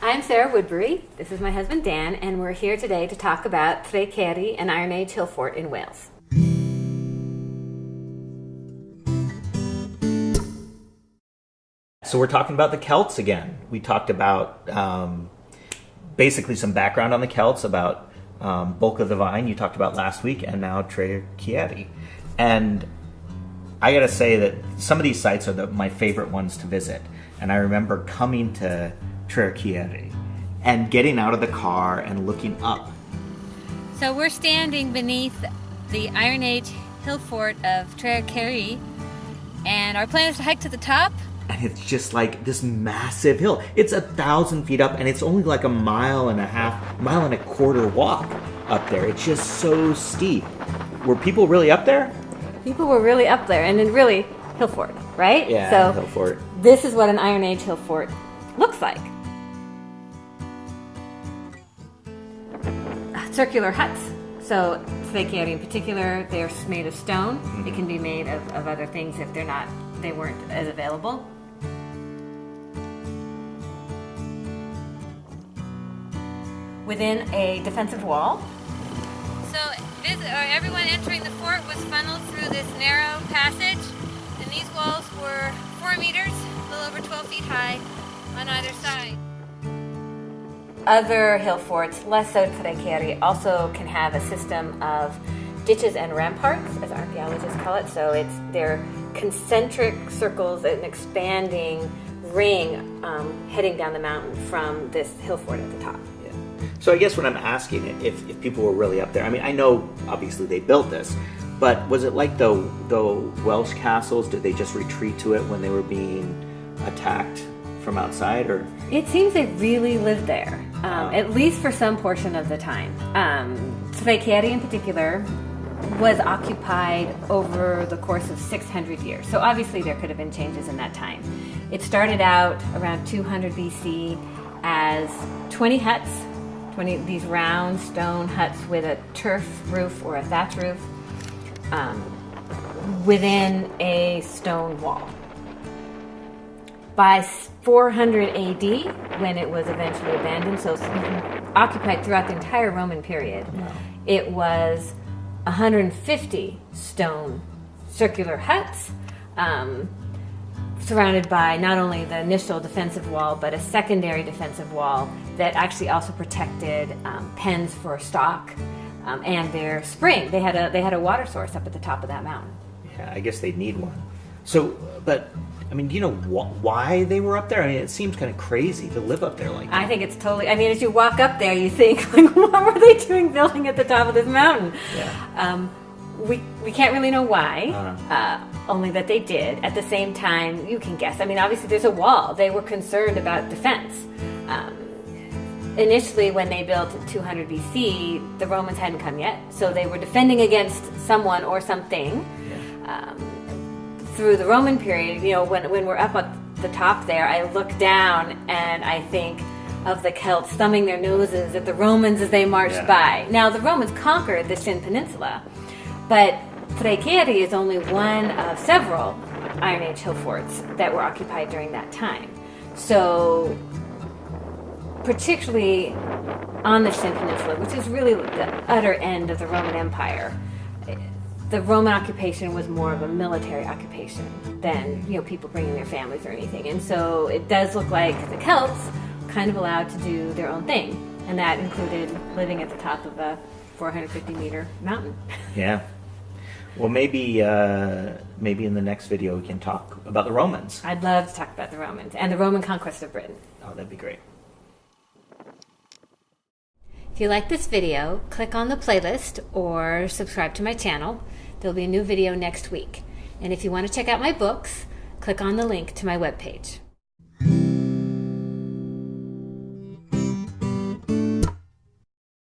I'm Sarah Woodbury. This is my husband Dan, and we're here today to talk about Trer, an Iron Age hill fort in Wales. So we're talking about the Celts again. We talked about basically some background on the Celts, about Bulk of the Vine you talked about last week, and now Trer. And I gotta say that some of these sites are my favorite ones to visit. And I remember coming to Trer and getting out of the car and looking up. So we're standing beneath the Iron Age hill fort of Trer, and our plan is to hike to the top. And it's just like this massive hill. It's 1,000 feet up, and it's only like a mile and a quarter walk up there. It's just so steep. Were people really up there? People were really up there, and then really hill fort, right? Yeah, so hill fort. This is what an Iron Age hill fort looks like. Circular huts. So Trer in particular, they're made of stone. Mm-hmm. It can be made of other things if they weren't as available. Within a defensive wall. So everyone entering the fort was funneled through this narrow passage, and these walls were 4 meters, a little over 12 feet high on either side. Other hill forts, less so Trer, also can have a system of ditches and ramparts, as archaeologists call it. So they're concentric circles, an expanding ring heading down the mountain from this hill fort at the top. Yeah. So I guess what I'm asking, if people were really up there, I mean, I know obviously they built this, but was it like the Welsh castles? Did they just retreat to it when they were being attacked from outside, or? It seems they really lived there, at least for some portion of the time. Trer in particular was occupied over the course of 600 years. So obviously there could have been changes in that time. It started out around 200 BC as 20 huts, these round stone huts with a turf roof or a thatch roof within a stone wall. By 400 AD, when it was eventually abandoned, so occupied throughout the entire Roman period, it was 150 stone circular huts surrounded by not only the initial defensive wall, but a secondary defensive wall that actually also protected pens for stock and their spring. They had a water source up at the top of that mountain. Yeah, I guess they'd need one. So, but I mean, do you know why they were up there? I mean, it seems kind of crazy to live up there like that. I think it's totally, I mean, as you walk up there, you think, like, what were they doing building at the top of this mountain? Yeah. We can't really know why, only that they did. At the same time, you can guess. I mean, obviously there's a wall. They were concerned about defense. Initially, when they built 200 BC, the Romans hadn't come yet, so they were defending against someone or something. Yeah. Through the Roman period, you know, when we're up at the top there, I look down and I think of the Celts thumbing their noses at the Romans as they marched by. Now, the Romans conquered the Shin Peninsula, but Trer is only one of several Iron Age hill forts that were occupied during that time. So, particularly on the Shin Peninsula, which is really the utter end of the Roman Empire, the Roman occupation was more of a military occupation than, you know, people bringing their families or anything. And so it does look like the Celts kind of allowed to do their own thing. And that included living at the top of a 450-meter mountain. Yeah. Well, maybe in the next video we can talk about the Romans. I'd love to talk about the Romans and the Roman conquest of Britain. Oh, that'd be great. If you like this video, click on the playlist or subscribe to my channel. There'll be a new video next week. And if you want to check out my books, click on the link to my webpage.